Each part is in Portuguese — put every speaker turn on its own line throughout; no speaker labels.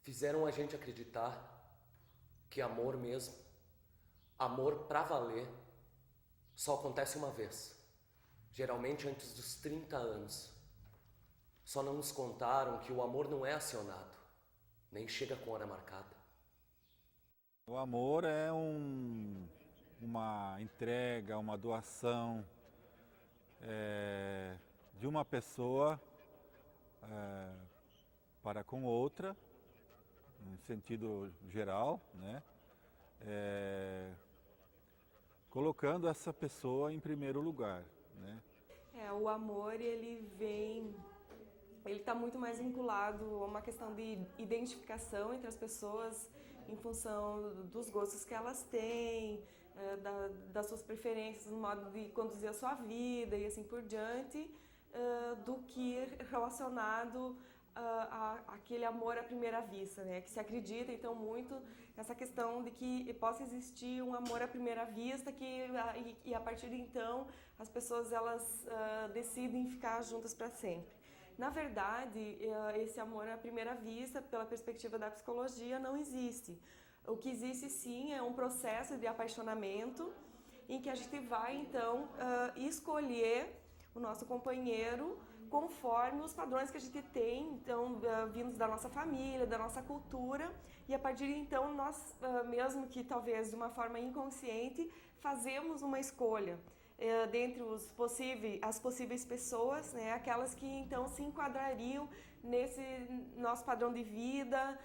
Fizeram a gente acreditar que amor mesmo, amor pra valer, só acontece uma vez, geralmente antes dos 30 anos. Só não nos contaram que o amor não é acionado, nem chega com hora marcada.
O amor é uma entrega, uma doação de uma pessoa para com outra, em sentido geral, né? Colocando essa pessoa em primeiro lugar, né?
O amor, ele está muito mais vinculado a uma questão de identificação entre as pessoas em função dos gostos que elas têm, das suas preferências, do modo de conduzir a sua vida e assim por diante, do que relacionado aquele amor à primeira vista, né? Que se acredita então muito nessa questão de que possa existir um amor à primeira vista e a partir de então as pessoas elas decidem ficar juntas para sempre. Na verdade, esse amor à primeira vista, pela perspectiva da psicologia, não existe. O que existe sim é um processo de apaixonamento em que a gente vai então escolher o nosso companheiro conforme os padrões que a gente tem, então, vindos da nossa família, da nossa cultura, e a partir de então nós, mesmo que talvez de uma forma inconsciente, fazemos uma escolha dentre as possíveis pessoas, né, aquelas que então se enquadrariam nesse nosso padrão de vida,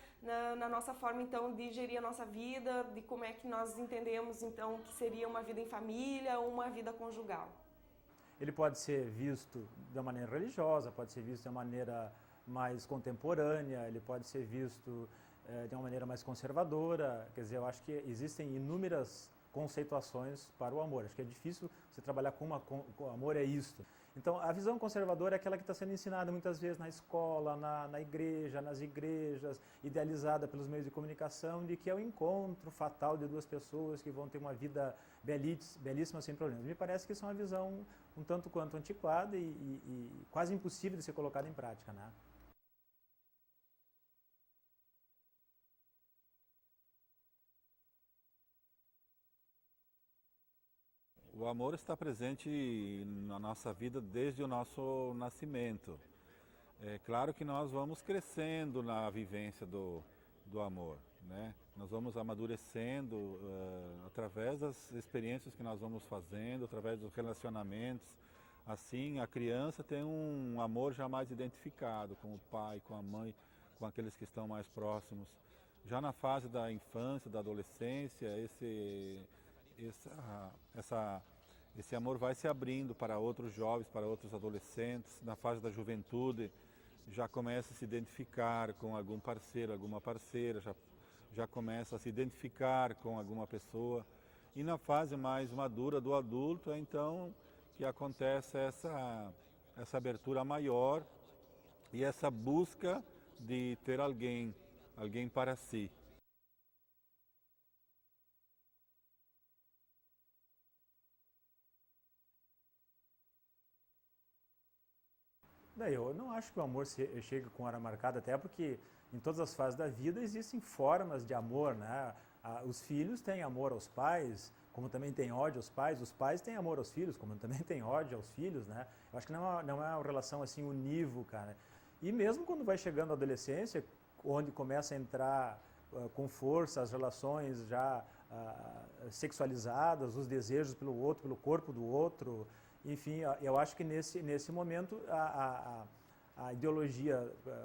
na nossa forma então de gerir a nossa vida, de como é que nós entendemos então que seria uma vida em família ou uma vida conjugal.
Ele pode ser visto de uma maneira religiosa, pode ser visto de uma maneira mais contemporânea, ele pode ser visto de uma maneira mais conservadora. Quer dizer, eu acho que existem inúmeras conceituações para o amor. Acho que é difícil você trabalhar com o amor é isto. Então, a visão conservadora é aquela que está sendo ensinada muitas vezes na escola, na igreja, nas igrejas, idealizada pelos meios de comunicação, de que é o encontro fatal de duas pessoas que vão ter uma vida belíssima sem problemas. Me parece que isso é uma visão um tanto quanto antiquada e quase impossível de ser colocada em prática, né?
O amor está presente na nossa vida desde o nosso nascimento. É claro que nós vamos crescendo na vivência do amor, né? Nós vamos amadurecendo através das experiências que nós vamos fazendo, através dos relacionamentos. Assim, a criança tem um amor jamais identificado com o pai, com a mãe, com aqueles que estão mais próximos. Já na fase da infância, da adolescência, esse amor vai se abrindo para outros jovens, para outros adolescentes. Na fase da juventude, já começa a se identificar com algum parceiro, alguma parceira, já começa a se identificar com alguma pessoa. E na fase mais madura do adulto, é então que acontece essa abertura maior e essa busca de ter alguém para si.
Daí eu não acho que o amor chegue com hora marcada, até porque em todas as fases da vida existem formas de amor, né? Os filhos têm amor aos pais, como também têm ódio aos pais. Os pais têm amor aos filhos, como também têm ódio aos filhos, né? Eu acho que não é uma relação assim unívoca, né? E mesmo quando vai chegando a adolescência, onde começa a entrar com força as relações já sexualizadas, os desejos pelo outro, pelo corpo do outro. Enfim, eu acho que nesse momento a ideologia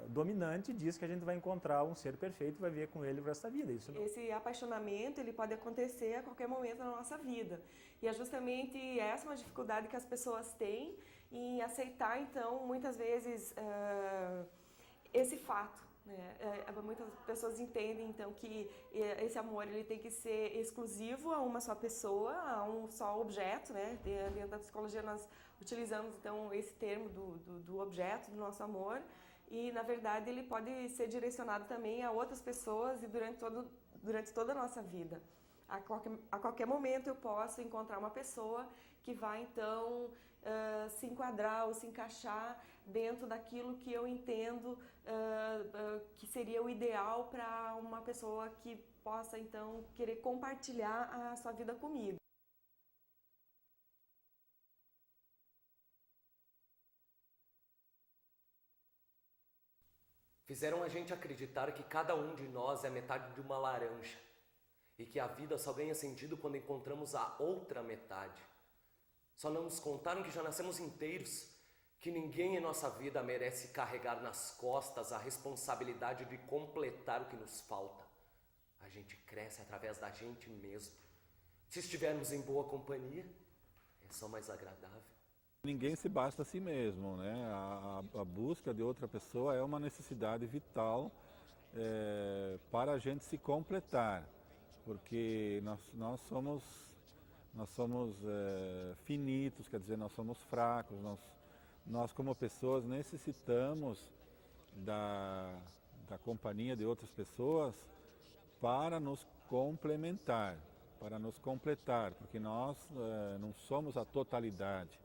dominante diz que a gente vai encontrar um ser perfeito e vai viver com ele o resto da vida. Isso não...
Esse apaixonamento ele pode acontecer a qualquer momento da nossa vida. E é justamente essa uma dificuldade que as pessoas têm em aceitar, então, muitas vezes, esse fato. Muitas pessoas entendem então que esse amor ele tem que ser exclusivo a uma só pessoa, a um só objeto, né? Dentro da psicologia nós utilizamos então esse termo do objeto do nosso amor e na verdade ele pode ser direcionado também a outras pessoas e durante toda a nossa vida. a qualquer momento eu posso encontrar uma pessoa que vai então se enquadrar ou se encaixar dentro daquilo que eu entendo que seria o ideal para uma pessoa que possa então querer compartilhar a sua vida comigo.
Fizeram a gente acreditar que cada um de nós é metade de uma laranja e que a vida só ganha sentido quando encontramos a outra metade. Só não nos contaram que já nascemos inteiros, que ninguém em nossa vida merece carregar nas costas a responsabilidade de completar o que nos falta. A gente cresce através da gente mesmo. Se estivermos em boa companhia, é só mais agradável.
Ninguém se basta a si mesmo, né? A busca de outra pessoa é uma necessidade vital para a gente se completar, porque nós somos finitos, quer dizer, nós somos fracos, nós como pessoas necessitamos da companhia de outras pessoas para nos complementar, porque nós não somos a totalidade.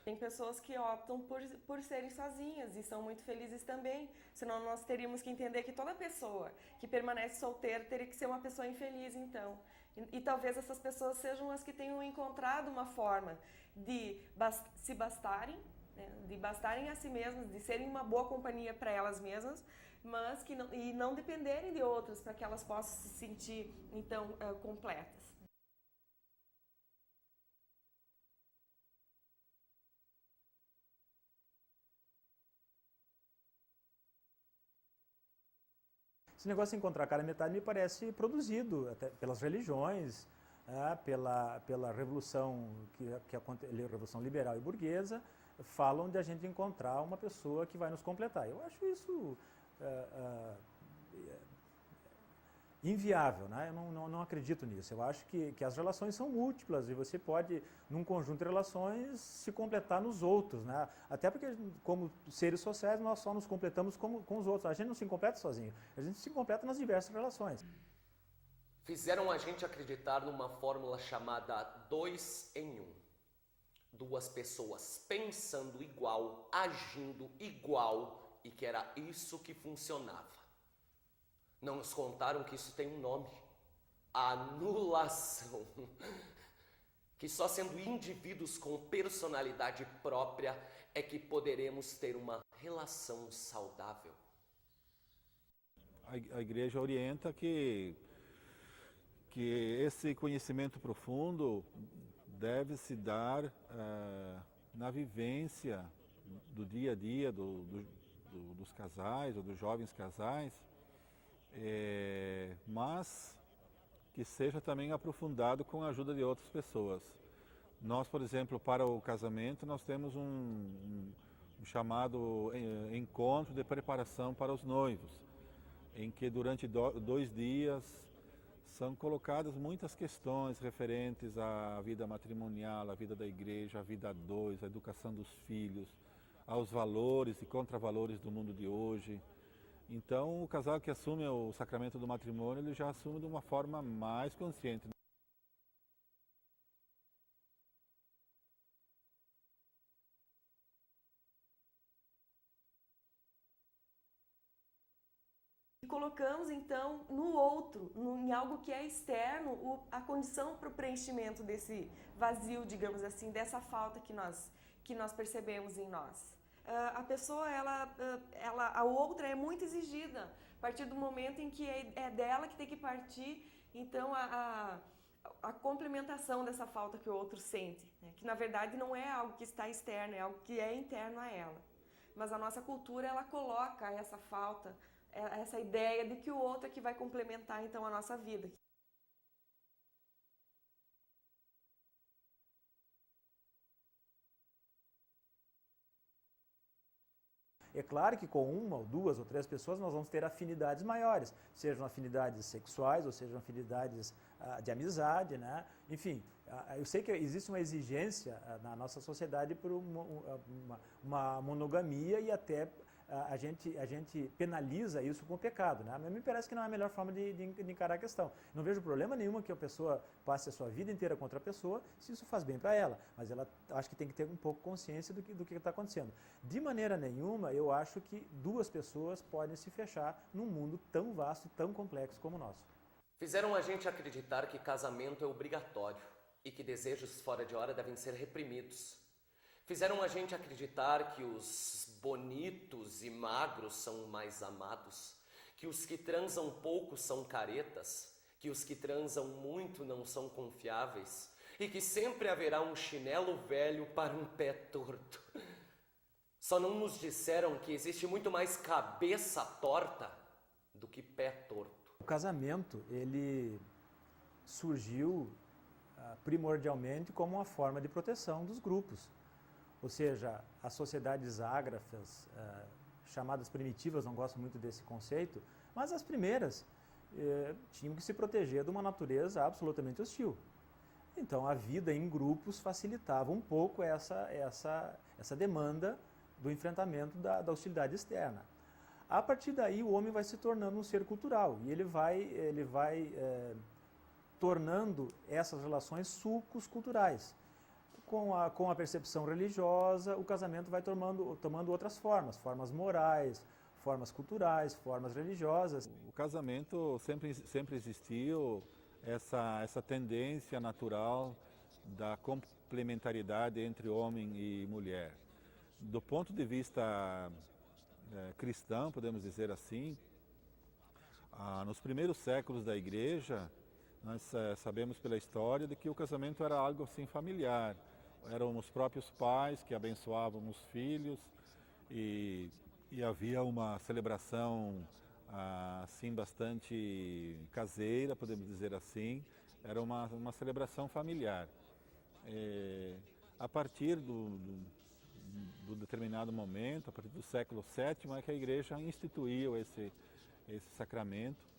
Tem pessoas que optam por serem sozinhas e são muito felizes também, senão nós teríamos que entender que toda pessoa que permanece solteira teria que ser uma pessoa infeliz, então. E talvez essas pessoas sejam as que tenham encontrado uma forma de se bastarem, né, de bastarem a si mesmas, de serem uma boa companhia para elas mesmas, mas que não dependerem de outras para que elas possam se sentir, então, completas.
Esse negócio de encontrar cada metade me parece produzido até pelas religiões, pela revolução revolução liberal e burguesa, falam de a gente encontrar uma pessoa que vai nos completar. Eu acho isso inviável, né? Eu não acredito nisso. Eu acho que as relações são múltiplas e você pode, num conjunto de relações, se completar nos outros, né? Até porque, como seres sociais, nós só nos completamos com os outros. A gente não se completa sozinho, a gente se completa nas diversas relações.
Fizeram a gente acreditar numa fórmula chamada 2 em 1. Duas pessoas pensando igual, agindo igual, e que era isso que funcionava. Não nos contaram que isso tem um nome: anulação. Que só sendo indivíduos com personalidade própria é que poderemos ter uma relação saudável.
A igreja orienta que esse conhecimento profundo deve se dar na vivência do dia a dia dos casais ou dos jovens casais, mas que seja também aprofundado com a ajuda de outras pessoas. Nós, por exemplo, para o casamento, nós temos um chamado encontro de preparação para os noivos, em que durante 2 dias são colocadas muitas questões referentes à vida matrimonial, à vida da igreja, à vida a dois, à educação dos filhos, aos valores e contravalores do mundo de hoje. Então, o casal que assume o sacramento do matrimônio, ele já assume de uma forma mais consciente.
E colocamos, então, no outro, em algo que é externo, a condição para o preenchimento desse vazio, digamos assim, dessa falta que nós percebemos em nós. A pessoa, a outra é muito exigida, a partir do momento em que é dela que tem que partir, então, a complementação dessa falta que o outro sente, né? Que na verdade não é algo que está externo, é algo que é interno a ela. Mas a nossa cultura, ela coloca essa falta, essa ideia de que o outro é que vai complementar então a nossa vida.
É claro que com 1 ou 2 ou 3 pessoas nós vamos ter afinidades maiores, sejam afinidades sexuais ou sejam afinidades de amizade, né? Enfim, eu sei que existe uma exigência na nossa sociedade por uma monogamia e até a gente penaliza isso com o pecado, né? Mas me parece que não é a melhor forma de encarar a questão. Não vejo problema nenhum que a pessoa passe a sua vida inteira com outra pessoa, se isso faz bem para ela, mas ela acho que tem que ter um pouco consciência do que está acontecendo. De maneira nenhuma, eu acho que duas pessoas podem se fechar num mundo tão vasto e tão complexo como o nosso.
Fizeram a gente acreditar que casamento é obrigatório e que desejos fora de hora devem ser reprimidos. Fizeram a gente acreditar que os bonitos e magros são mais amados, que os que transam pouco são caretas, que os que transam muito não são confiáveis e que sempre haverá um chinelo velho para um pé torto. Só não nos disseram que existe muito mais cabeça torta do que pé torto.
O casamento, ele surgiu primordialmente como uma forma de proteção dos grupos. Ou seja, as sociedades ágrafas, chamadas primitivas, não gosto muito desse conceito, mas as primeiras tinham que se proteger de uma natureza absolutamente hostil. Então, a vida em grupos facilitava um pouco essa demanda do enfrentamento da hostilidade externa. A partir daí, o homem vai se tornando um ser cultural e ele vai tornando essas relações sulcos culturais. Com a percepção religiosa, o casamento vai tomando outras formas morais, formas culturais, formas religiosas.
O casamento sempre existiu, essa tendência natural da complementaridade entre homem e mulher. Do ponto de vista cristão, podemos dizer assim, nos primeiros séculos da Igreja, nós sabemos pela história de que o casamento era algo assim familiar. Eram os próprios pais que abençoavam os filhos e havia uma celebração assim bastante caseira, podemos dizer assim. Era uma celebração familiar. A partir do determinado momento, a partir do século VII, é que a Igreja instituiu esse sacramento.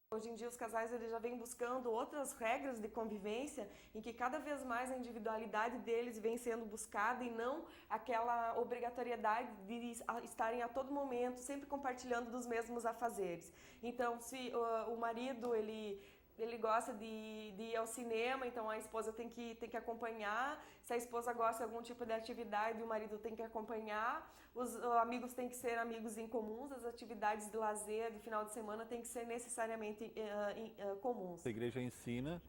Hoje em dia os casais eles já vêm buscando outras regras de convivência em que cada vez mais a individualidade deles vem sendo buscada e não aquela obrigatoriedade de estarem a todo momento sempre compartilhando dos mesmos afazeres. Então, se o marido ele gosta de ir ao cinema, então a esposa tem que acompanhar. Se a esposa gosta de algum tipo de atividade, o marido tem que acompanhar. Os amigos têm que ser amigos em comuns, as atividades de lazer de final de semana têm que ser necessariamente comuns.
A Igreja ensina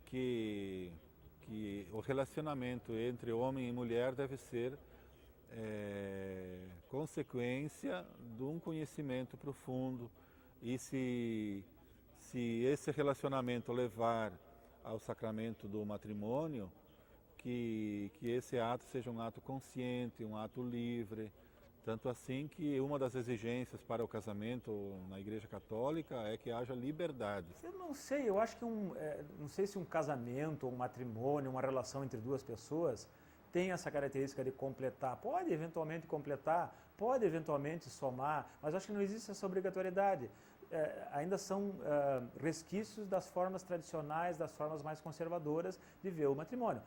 que o relacionamento entre homem e mulher deve ser consequência de um conhecimento profundo e se esse relacionamento levar ao sacramento do matrimônio, que esse ato seja um ato consciente, um ato livre. Tanto assim que uma das exigências para o casamento na Igreja Católica é que haja liberdade.
Eu não sei, eu acho que não sei se um casamento, um matrimônio, uma relação entre duas pessoas tem essa característica de completar. Pode eventualmente completar, pode eventualmente somar, mas acho que não existe essa obrigatoriedade. Ainda são resquícios das formas tradicionais, das formas mais conservadoras de ver o matrimônio.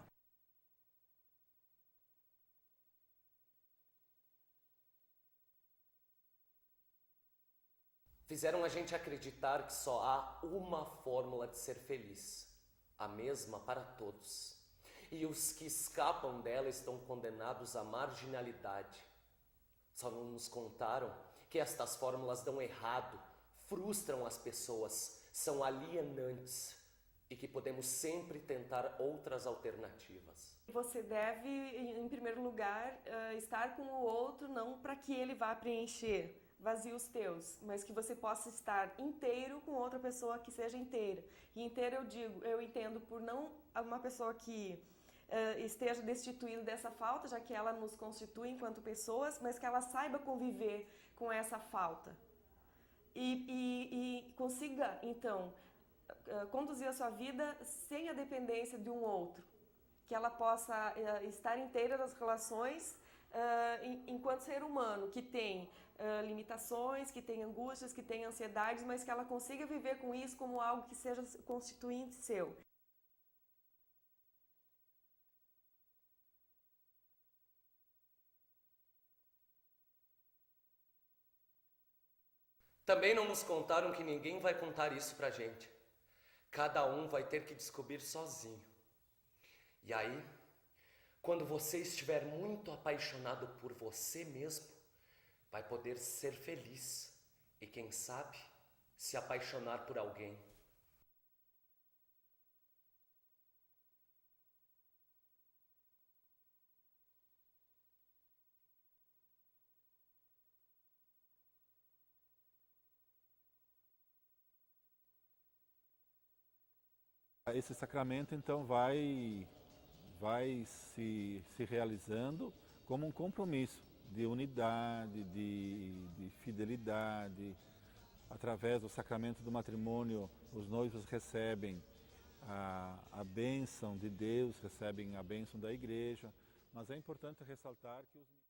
Fizeram a gente acreditar que só há uma fórmula de ser feliz, a mesma para todos. E os que escapam dela estão condenados à marginalidade. Só não nos contaram que estas fórmulas dão errado, frustram as pessoas, são alienantes e que podemos sempre tentar outras alternativas.
Você deve, em primeiro lugar, estar com o outro não para que ele vá preencher vazios teus, mas que você possa estar inteiro com outra pessoa que seja inteira. E inteiro eu entendo por não uma pessoa que esteja destituída dessa falta, já que ela nos constitui enquanto pessoas, mas que ela saiba conviver com essa falta. E consiga, então, conduzir a sua vida sem a dependência de um outro. Que ela possa estar inteira das relações enquanto ser humano, que tem limitações, que tem angústias, que tem ansiedades, mas que ela consiga viver com isso como algo que seja constituinte seu.
Também não nos contaram que ninguém vai contar isso pra gente. Cada um vai ter que descobrir sozinho. E aí, quando você estiver muito apaixonado por você mesmo, vai poder ser feliz e, quem sabe, se apaixonar por alguém.
Esse sacramento então vai se realizando como um compromisso de unidade, de fidelidade. Através do sacramento do matrimônio, os noivos recebem a bênção de Deus, recebem a bênção da igreja, mas é importante ressaltar que os